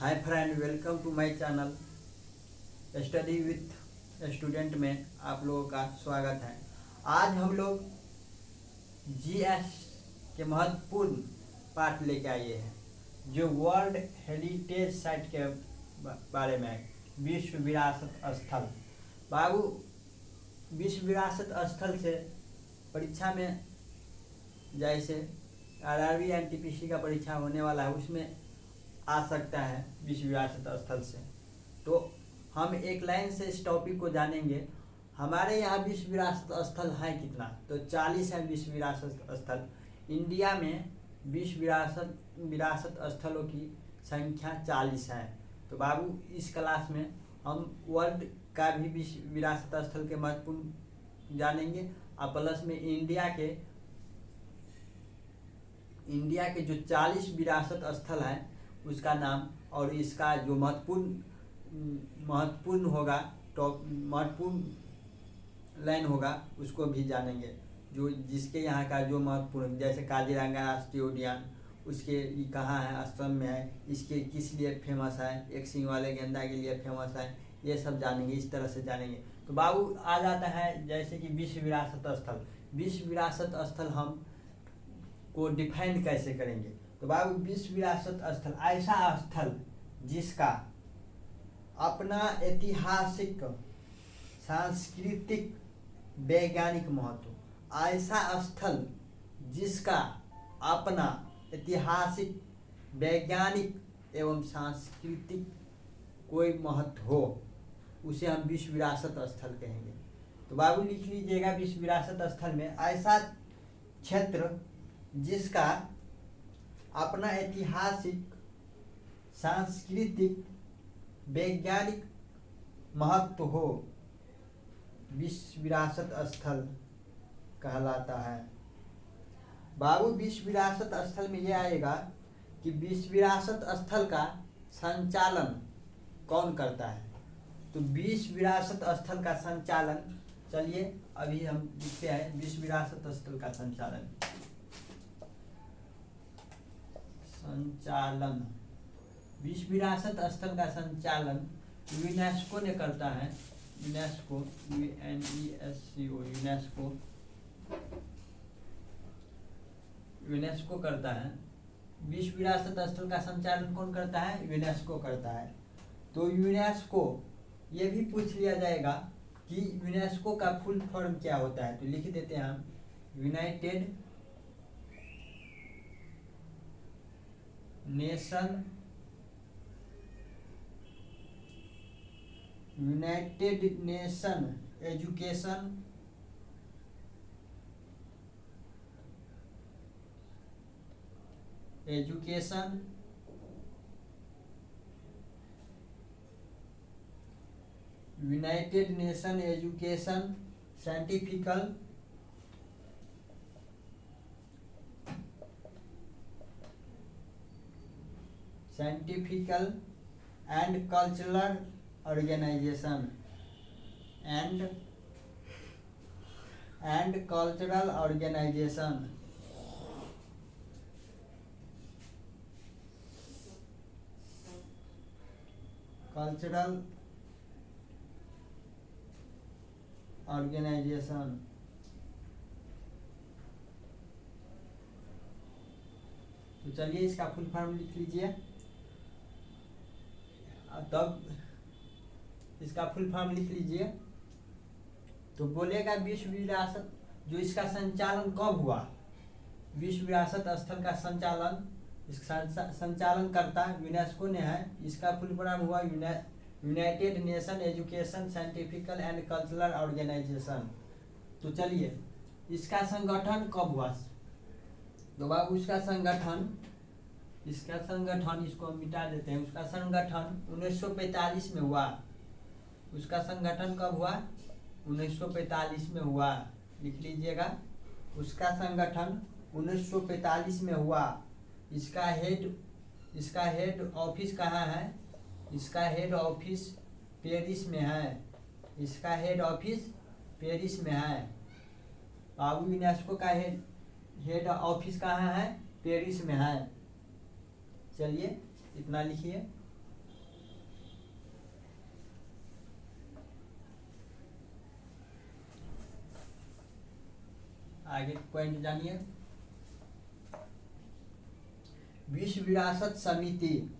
Hi friend, welcome to my channel study with student में आप लोगों का स्वागत है। आज हम लोग जीएस के महत्वपूर्ण पाठ लेके आए हैं जो वर्ल्ड हेरिटेज साइट के बारे में है। विश्व विरासत स्थल। बाबू, विश्व विरासत स्थल से परीक्षा में जैसे आरआरबी एनटीपीसी का परीक्षा होने वाला है उसमें आ सकता है विश्व विरासत स्थल से। तो हम एक लाइन से इस टॉपिक को जानेंगे। हमारे यहाँ विश्व विरासत स्थल है कितना? तो 40 है विश्व विरासत स्थल। इंडिया में विश्व विरासत स्थलों की संख्या 40 है। तो बाबू, इस क्लास में हम वर्ल्ड का भी विश्व विरासत स्थल के महत्वपूर्ण जानेंगे और प्लस में इंडिया के जो 40 विरासत स्थल हैं उसका नाम और इसका जो महत्वपूर्ण होगा, महत्वपूर्ण लाइन होगा उसको भी जानेंगे। जिसके यहाँ का जो महत्वपूर्ण, जैसे काजीरंगा राष्ट्रीय उद्यान, उसके ये कहाँ है, असम में है, इसके किस लिए फेमस है, एक सींग वाले गेंदा के लिए फेमस है, ये सब जानेंगे। इस तरह से जानेंगे। तो बाबू आ जाता है जैसे कि विश्व विरासत स्थल। विश्व विरासत स्थल हम को डिफाइन कैसे करेंगे? तो बाबू, विश्व विरासत स्थल ऐसा स्थल जिसका अपना ऐतिहासिक, सांस्कृतिक, वैज्ञानिक महत्व। ऐसा स्थल जिसका अपना ऐतिहासिक, वैज्ञानिक एवं सांस्कृतिक कोई महत्व हो, उसे हम विश्व विरासत स्थल कहेंगे। तो बाबू लिख लीजिएगा, विश्व विरासत स्थल में ऐसा क्षेत्र जिसका अपना ऐतिहासिक, सांस्कृतिक, वैज्ञानिक महत्व हो, विश्व विरासत स्थल कहलाता है। बाबू, विश्व विरासत स्थल में यह आएगा कि विश्व विरासत स्थल का संचालन कौन करता है? तो विश्व विरासत स्थल का संचालन, चलिए अभी हम लिखते हैं विश्व विरासत स्थल का संचालन। विश्व विरासत स्थल का संचालन यूनेस्को ने करता है। यूनेस्को, यूनेस्को करता है। विश्व विरासत स्थल का संचालन कौन करता है? यूनेस्को करता है। तो यूनेस्को, ये भी पूछ लिया जाएगा कि यूनेस्को का फुल फॉर्म क्या होता है। तो लिख देते हैं हम, United Nation education United Nation education scientifical and cultural organisation and cultural organisation. Cultural organisation. तो चलिए इसका फुल फॉर्म लिख लीजिए। तब इसका फुल फॉर्म लिख लीजिए। तो बोलेगा विश्व विरासत, जो इसका संचालन कब हुआ? विश्व विरासत स्थल का संचालन करता यूनेस्को ने है। इसका फुल फॉर्म हुआ United Nation education scientifical and cultural organisation. तो चलिए इसका संगठन कब हुआ? तो बाबू, इसका संगठन इसको हम मिटा देते हैं। उसका संगठन 1945 में हुआ। उसका संगठन कब हुआ? 1945 में हुआ। लिख लीजिएगा, उसका संगठन 1945 में हुआ। इसका हेड ऑफिस कहाँ है? इसका हेड ऑफिस पेरिस में है। इसका हेड ऑफिस पेरिस में है। बाबू, यूनेस्को का हेड ऑफिस कहाँ है? पेरिस में है। चलिए इतना लिखिए। आगे पॉइंट जानिए। विश्व विरासत समिति,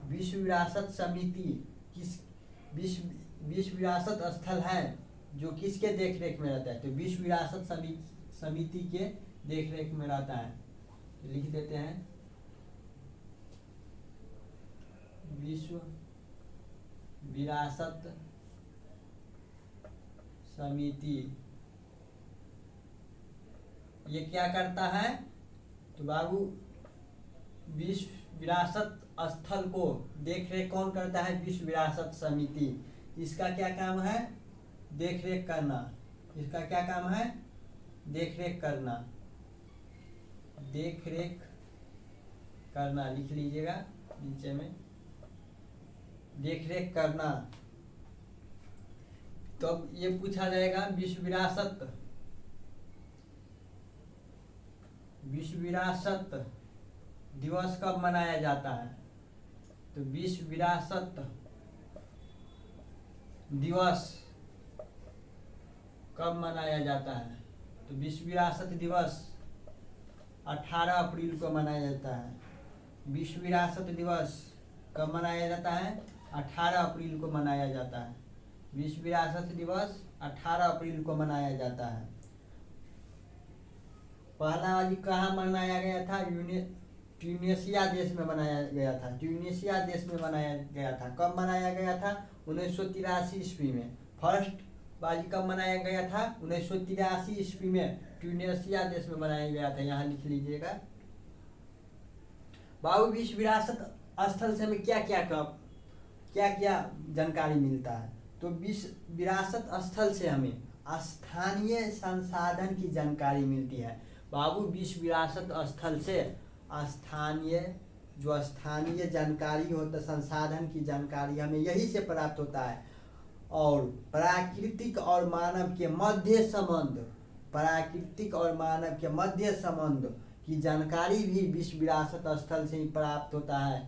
विश्व विरासत समिति किस विश्व विरासत स्थल है जो किसके देख रेख में रहता है? तो विश्व विरासत समिति के देख रेख में रहता है। तो लिख देते हैं विश्व विरासत समिति। ये क्या करता है? तो बाबू विश्व विरासत स्थल को देख रेख कौन करता है? विश्व विरासत समिति। इसका क्या काम है? देख रेख करना। इसका क्या काम है? देख रेख करना, देख रेख करना, लिख लीजिएगा नीचे में, देख रेख करना। तो अब ये पूछा जाएगा विश्व विरासत दिवस कब मनाया जाता है? तो विश्व विरासत दिवस कब मनाया जाता है? तो विश्व विरासत दिवस 18 अप्रैल को मनाया जाता है। विश्व विरासत दिवस कब मनाया जाता है? 18 अप्रैल को मनाया जाता है। विश्व विरासत दिवस 18 अप्रैल को मनाया जाता है। पहला वाली कहाँ मनाया गया था? ट्यूनीशिया देश में मनाया गया था। ट्यूनीशिया देश में मनाया गया था। कब मनाया गया था? 1983 ईस्वी में। फर्स्ट बाजी कब मनाया गया था? 1983 ईस्वी में ट्यूनीशिया देश में मनाया गया था। यहाँ लिख लीजिएगा। बाबू विश्व विरासत स्थल से हमें क्या क्या जानकारी मिलता है? तो विश्व विरासत स्थल से हमें स्थानीय संसाधन की जानकारी मिलती है। बाबू विश्व विरासत स्थल से स्थानीय जानकारी होता, संसाधन की जानकारी हमें यही से प्राप्त होता है। और प्राकृतिक और मानव के मध्य संबंध की जानकारी भी विश्व विरासत स्थल से ही प्राप्त होता है।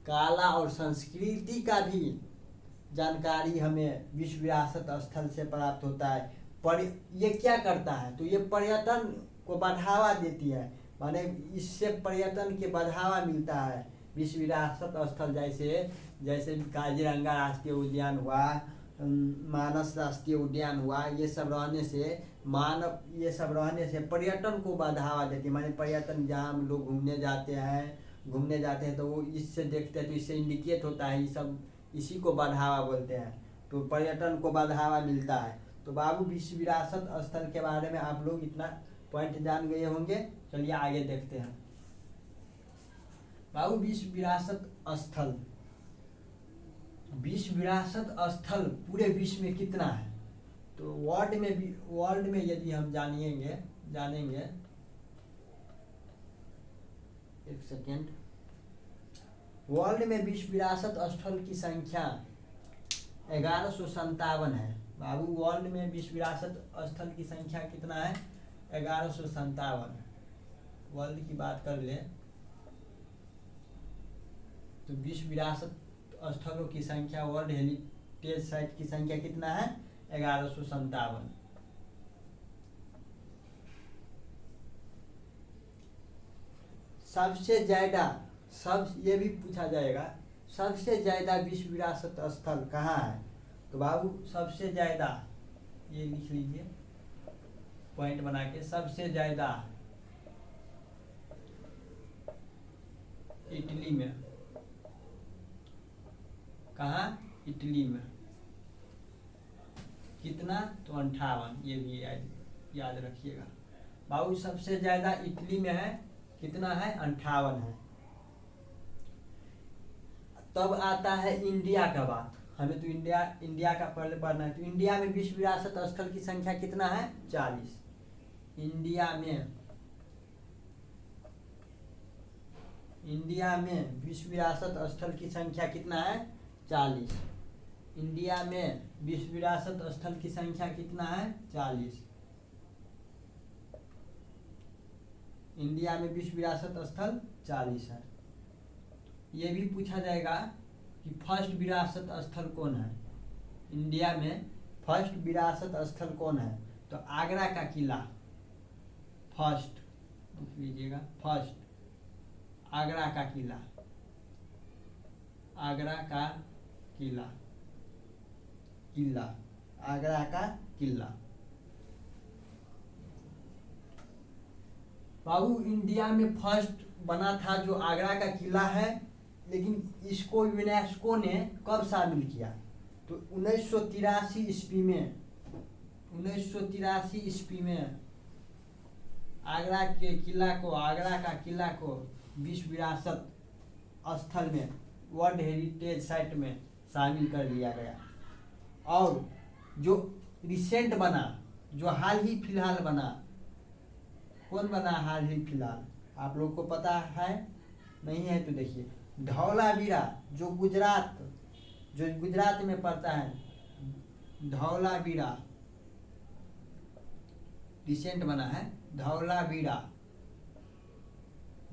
कला और संस्कृति का भी जानकारी हमें विश्व विरासत स्थल से प्राप्त होता है। पर ये क्या करता है? तो ये पर्यटन को बढ़ावा देती है, माने इससे पर्यटन के बढ़ावा मिलता है। विश्व विरासत स्थल जैसे काजीरंगा राष्ट्रीय उद्यान हुआ, मानस राष्ट्रीय उद्यान हुआ, ये सब रहने से पर्यटन को बढ़ावा देती है। माने पर्यटन जहाँ हम लोग घूमने जाते हैं तो वो इससे देखते हैं, तो इससे इंडिकेट होता है, इसी को बढ़ावा बोलते हैं। तो पर्यटन को बढ़ावा मिलता है। तो बाबू विश्व विरासत स्थल के बारे में आप लोग इतना पॉइंट जान गए होंगे। चलिए आगे देखते हैं। बाबू विश्व विरासत स्थल पूरे विश्व में कितना है? तो वर्ल्ड में यदि हम जानेंगे एक सेकेंड। वर्ल्ड में विश्व विरासत स्थल की संख्या 1157 है। बाबू वर्ल्ड में विश्व विरासत स्थल की संख्या कितना है? 1157। वर्ल्ड की बात कर ले तो विश्व विरासत स्थलों की संख्या, वर्ल्ड हेरिटेज साइट की संख्या कितना है? 1157। ये भी पूछा जाएगा, सबसे ज्यादा विश्व विरासत स्थल कहाँ है? तो बाबू सबसे ज्यादा ये लिख लीजिए पॉइंट बना के, सबसे ज्यादा इटली में। कहाँ? इटली में। कितना? तो 58। ये भी याद रखिएगा। बाबू सबसे ज्यादा इटली में है। कितना है? 58 है। तब आता है इंडिया का बात। हमें तो इंडिया का पहले पढ़ना है। तो इंडिया में विश्व विरासत स्थल की संख्या कितना है? 40। इंडिया में विश्व विरासत स्थल की संख्या कितना है? 40। इंडिया में विश्व विरासत स्थल की संख्या कितना है? 40। इंडिया में विश्व विरासत स्थल 40 है। ये भी पूछा जाएगा कि फर्स्ट विरासत स्थल कौन है? इंडिया में फर्स्ट विरासत स्थल कौन है? तो आगरा का किला फर्स्ट लिख लीजिएगा, फर्स्ट आगरा का किला, आगरा का किला, किला, आगरा का किला। बाबू इंडिया में फर्स्ट बना था जो आगरा का किला है, लेकिन इसको यूनेस्को ने कब शामिल किया? तो 1983 ईस्वी में, 1983 ईस्वी में आगरा के किला को, आगरा का किला को विश्व विरासत स्थल में, वर्ल्ड हेरिटेज साइट में शामिल कर लिया गया। और जो रिसेंट बना, जो हाल ही फिलहाल बना, कौन बना हाल ही फिलहाल? आप लोग को पता है? नहीं है तो देखिए, धौलावीरा, जो गुजरात में पड़ता है, धौलावीरा रिसेंट बना है, धौलावीरा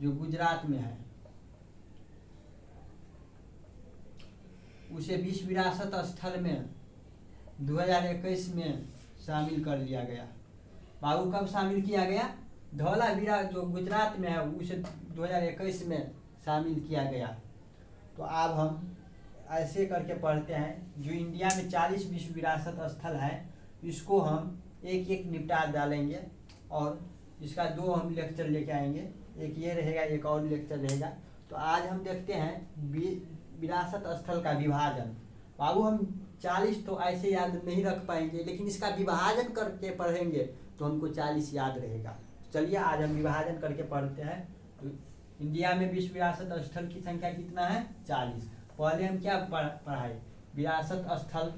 जो गुजरात में है, उसे विश्व विरासत स्थल में 2021 में शामिल कर लिया गया। बाबू कब शामिल किया गया? धौलावीरा जो गुजरात में है उसे 2021 में शामिल किया गया। तो अब हम ऐसे करके पढ़ते हैं, जो इंडिया में 40 विश्व विरासत स्थल है, इसको हम एक एक निपटा डालेंगे और इसका 2 हम लेक्चर लेके आएंगे, एक ये रहेगा, एक और लेक्चर रहेगा। तो आज हम देखते हैं विरासत स्थल का विभाजन। बाबू हम 40 तो ऐसे याद नहीं रख पाएंगे, लेकिन इसका विभाजन करके पढ़ेंगे तो हमको 40 याद रहेगा। चलिए आज हम विभाजन करके पढ़ते हैं। तो इंडिया में विश्व विरासत स्थल की संख्या कितना है? 40। पहले हम क्या पढ़ाए? विरासत स्थल,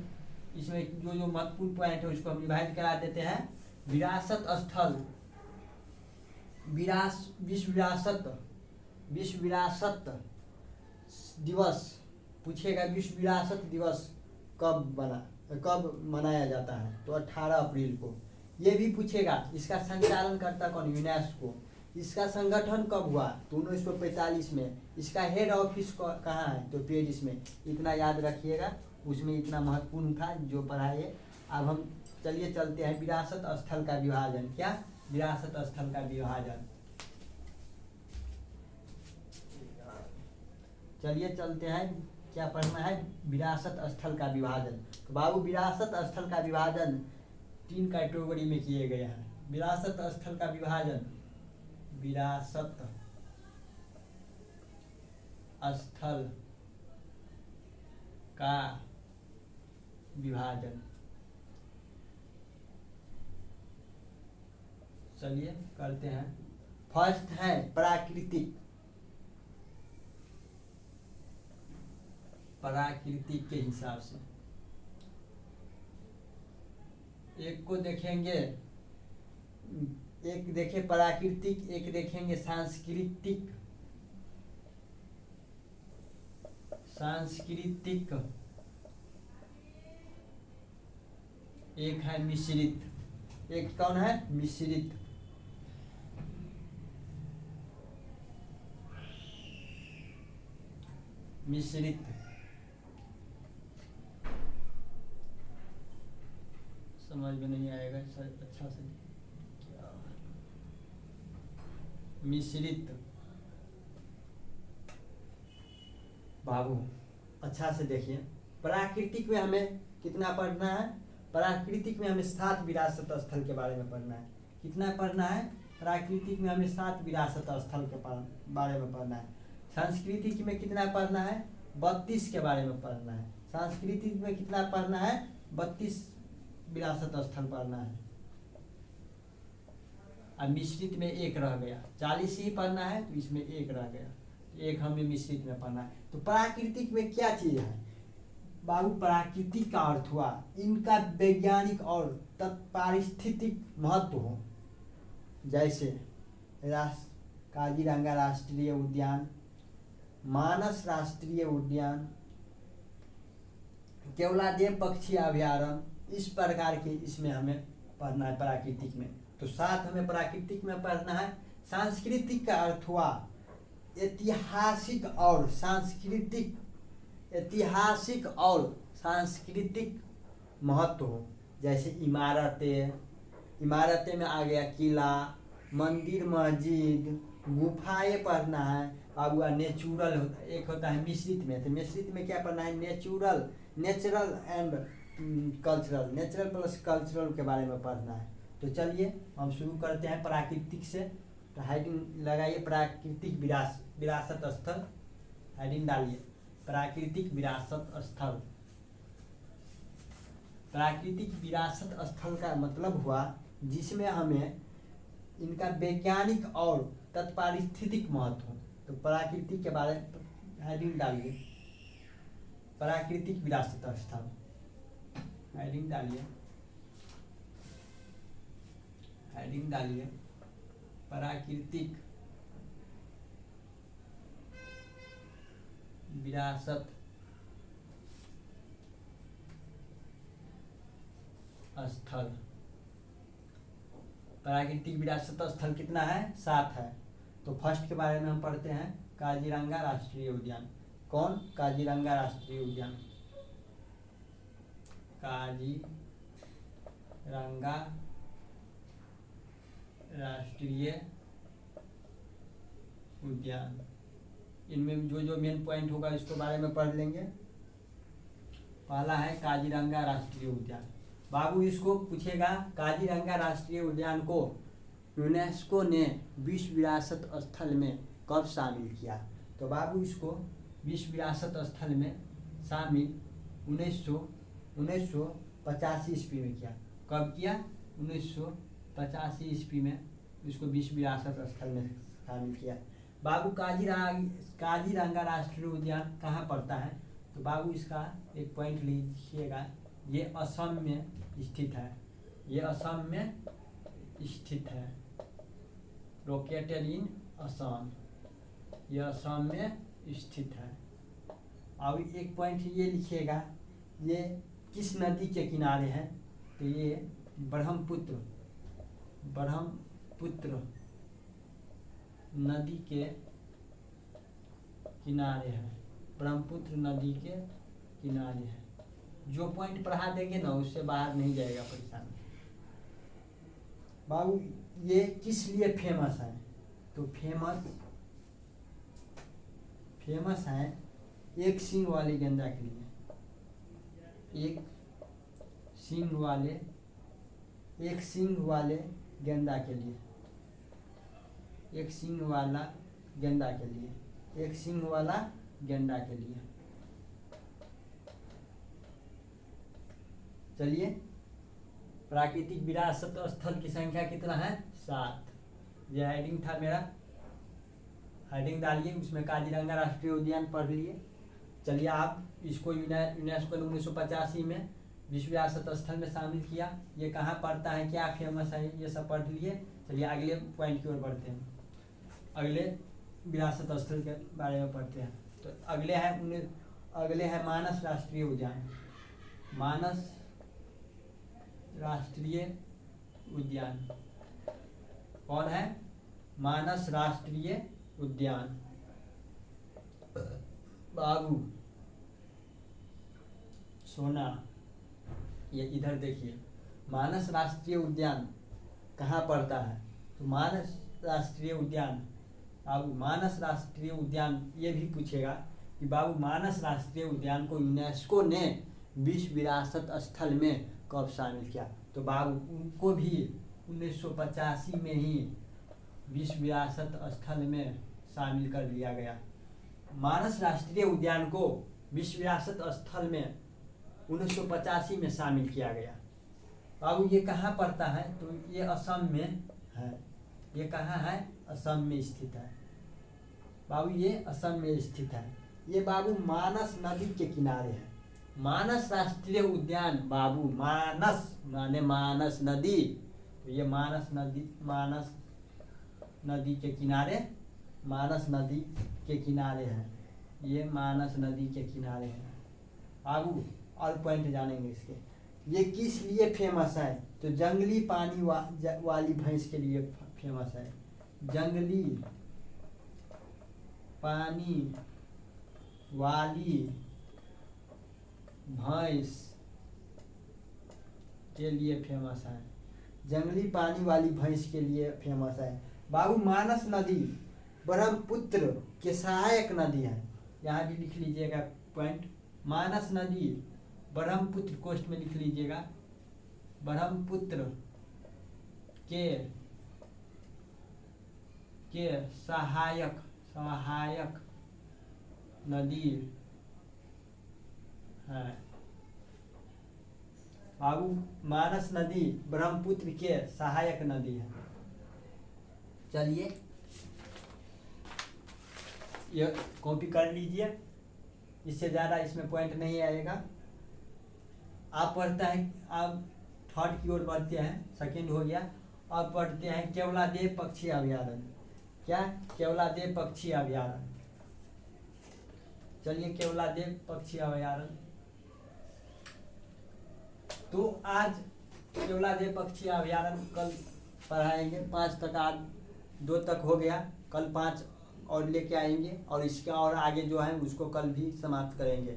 इसमें जो जो महत्वपूर्ण पॉइंट है उसको हम विभाजित करा देते हैं। विरासत स्थल, विश्व विरासत दिवस पूछेगा, विश्व विरासत दिवस कब मनाया जाता है? तो 18 अप्रैल को। ये भी पूछेगा, इसका संचालन करता कौन? यूनेस्को। इसका संगठन कब हुआ? तो 1945 में। इसका हेड ऑफिस कहाँ है? तो पेरिस में। इतना याद रखिएगा, उसमें इतना महत्वपूर्ण था जो पढ़ाए। अब हम चलिए चलते हैं विरासत स्थल का विभाजन। क्या? विरासत स्थल का विभाजन। चलिए चलते हैं, क्या पढ़ना है? विरासत स्थल का विभाजन। तो बाबू विरासत स्थल का विभाजन 3 कैटेगरी में किए गए हैं। विरासत स्थल का विभाजन, विरासत स्थल का विभाजन। चलिए करते हैं। फर्स्ट है प्राकृतिक, प्राकृतिक के हिसाब से। एक को देखेंगे, एक देखे प्राकृतिक, एक देखेंगे सांस्कृतिक, सांस्कृतिक, एक है मिश्रित। एक कौन है? मिश्रित। मिश्रित समझ में नहीं आएगा शायद अच्छा से। क्या मिश्रित? बाबू अच्छा से देखिए, प्राकृतिक में हमें कितना पढ़ना है? प्राकृतिक में हमें 7 विरासत स्थल के बारे में पढ़ना है। कितना पढ़ना है? प्राकृतिक में हमें 7 विरासत स्थल के बारे में पढ़ना है। सांस्कृतिक में कितना पढ़ना है? 32 के बारे में पढ़ना है। सांस्कृतिक में कितना पढ़ना है? 32 विरासत स्थल पढ़ना है। अब मिश्रित में 1 रह गया, 40 ही पढ़ना है तो इसमें 1 रह गया, 1 हमें मिश्रित में पढ़ना है। तो प्राकृतिक में क्या चीज है बाबू? प्राकृतिक का अर्थ हुआ इनका वैज्ञानिक और पारिस्थितिक महत्व हो, जैसे काजीरंगा राष्ट्रीय उद्यान, मानस राष्ट्रीय उद्यान, केवलादेव पक्षी अभयारण्य, इस प्रकार के इसमें हमें पढ़ना है प्राकृतिक में। तो 7 हमें प्राकृतिक में पढ़ना है। सांस्कृतिक का अर्थ हुआ ऐतिहासिक और सांस्कृतिक, ऐतिहासिक और सांस्कृतिक महत्व हो, जैसे इमारतें, इमारतें में आ गया किला, मंदिर मस्जिद गुफाएं पढ़ना है। अब हुआ नेचुरल होता है, एक होता है मिश्रित में। तो मिश्रित में क्या पढ़ना है? Natural and cultural, natural plus cultural के बारे में पढ़ना है। तो चलिए हम शुरू करते हैं प्राकृतिक से। तो हेडिंग लगाइए प्राकृतिक विरासत स्थल, हेडिंग डालिए प्राकृतिक विरासत स्थल। प्राकृतिक विरासत स्थल का मतलब हुआ जिसमें हमें इनका वैज्ञानिक और तत्पारिस्थितिक महत्व हो। तो प्राकृतिक के बारे में हेडिंग डालिए प्राकृतिक विरासत स्थल, हेडिंग डालिए प्राकृतिक विरासत स्थल। प्राकृतिक विरासत स्थल कितना है? 7 है। तो फर्स्ट के बारे में हम पढ़ते हैं काजीरंगा राष्ट्रीय उद्यान। कौन? काजीरंगा राष्ट्रीय उद्यान। काजीरंगा राष्ट्रीय उद्यान। इनमें जो मेन पॉइंट होगा इसके बारे में पढ़ लेंगे। पहला है काजीरंगा राष्ट्रीय उद्यान। बाबू इसको पूछेगा काजीरंगा राष्ट्रीय उद्यान को यूनेस्को ने विश्व विरासत स्थल में कब शामिल किया? तो बाबू इसको विश्व विरासत स्थल में शामिल 1985 ईस्वी में किया। कब किया? 1985 ईस्वी में इसको विश्व विरासत स्थल में शामिल किया। बाबू काजीरंगा राष्ट्रीय उद्यान कहाँ पड़ता है? तो बाबू इसका एक पॉइंट लिखिएगा, ये असम में स्थित है। ये असम में स्थित है, लोकेटेड इन असम। ये असम में स्थित है। अब एक पॉइंट ये लिखिएगा, ये किस नदी के किनारे है? तो ये ब्रह्मपुत्र नदी के किनारे है। ब्रह्मपुत्र नदी के किनारे है। जो पॉइंट पढ़ा देंगे ना उससे बाहर नहीं जाएगा परीक्षा में। बाबू ये किस लिए फेमस है? तो फेमस है एक सींग वाले गेंदा के लिए। एक सींग वाले गेंदा के लिए। एक सींग वाला गेंदा के लिए। एक सींग वाला गेंदा के लिए। चलिए प्राकृतिक विरासत स्थल की संख्या कितना है? 7। यह हेडिंग था मेरा। हेडिंग डालिए, उसमें काजीरंगा राष्ट्रीय उद्यान पढ़ लिए। चलिए आप इसको यूनेस्को ने 1985 में विश्व विरासत स्थल में शामिल किया। ये कहाँ पड़ता है, क्या फेमस है, ये सब पढ़ लिए। चलिए अगले पॉइंट की ओर बढ़ते हैं। अगले विरासत स्थल के बारे में पढ़ते हैं। तो अगले है मानस राष्ट्रीय उद्यान। मानस राष्ट्रीय उद्यान कौन है? मानस राष्ट्रीय उद्यान। बाबू सोना, ये इधर देखिए, मानस राष्ट्रीय उद्यान कहाँ पड़ता है? तो मानस राष्ट्रीय उद्यान, बाबू मानस राष्ट्रीय उद्यान ये भी पूछेगा कि बाबू मानस राष्ट्रीय उद्यान को यूनेस्को ने विश्व विरासत स्थल में कब शामिल किया? तो बाबू उनको भी 1985 में ही विश्व विरासत स्थल में शामिल कर लिया गया। मानस राष्ट्रीय उद्यान को विश्व विरासत स्थल में 1985 में शामिल किया गया। बाबू ये कहाँ पड़ता है? तो ये असम में है। ये कहाँ है? असम में स्थित है। बाबू ये असम में स्थित है। ये बाबू मानस नदी के किनारे है। मानस राष्ट्रीय उद्यान बाबू, मानस माने मानस नदी, तो ये मानस नदी के किनारे, मानस नदी के किनारे है। ये मानस नदी के किनारे है। बाबू और पॉइंट जानेंगे इसके। ये किस लिए फेमस है? तो जंगली पानी वाली भैंस के लिए फेमस है। जंगली पानी वाली भैंस के लिए फेमस है। जंगली पानी वाली भैंस के लिए फेमस है। बाबू मानस नदी ब्रह्मपुत्र के सहायक नदी है। यहाँ भी लिख लीजिएगा पॉइंट, मानस नदी ब्रह्मपुत्र, कोष्ठ में लिख लीजिएगा, ब्रह्मपुत्र के सहायक नदी है। बाबू मानस नदी ब्रह्मपुत्र के सहायक नदी है। चलिए ये कॉपी कर लीजिए, इससे ज़्यादा इसमें पॉइंट नहीं आएगा। आप पढ़ते हैं, आप थर्ड की ओर बढ़ते हैं, सेकेंड हो गया। अब पढ़ते हैं केवलादेव पक्षी अभयारण्य। क्या? केवलादेव पक्षी अभयारण्य। चलिए केवलादेव पक्षी अभयारण्य, तो आज केवलादेव पक्षी अभयारण्य कल पढ़ाएंगे 5 तक, आज 2 तक हो गया, कल 5 और लेके आएंगे और इसका और आगे जो है उसको कल भी समाप्त करेंगे।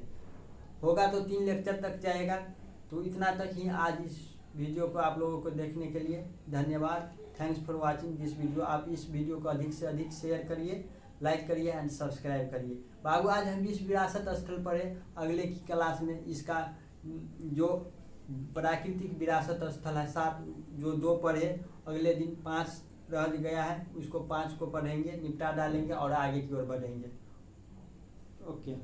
होगा तो 3 लेक्चर तक जाएगा। तो इतना तक ही आज इस वीडियो को आप लोगों को देखने के लिए धन्यवाद। Thanks for watching this video. आप इस वीडियो को अधिक से अधिक शेयर करिए, लाइक करिए एंड सब्सक्राइब करिए। बाबू आज हम इस विरासत स्थल पर है, अगले की क्लास में इसका जो प्राकृतिक विरासत स्थल है 7 जो 2 पढ़े, अगले दिन 5 रह गया है, उसको 5 को पढ़ेंगे, निपटा डालेंगे और आगे की ओर बढ़ेंगे। ओके।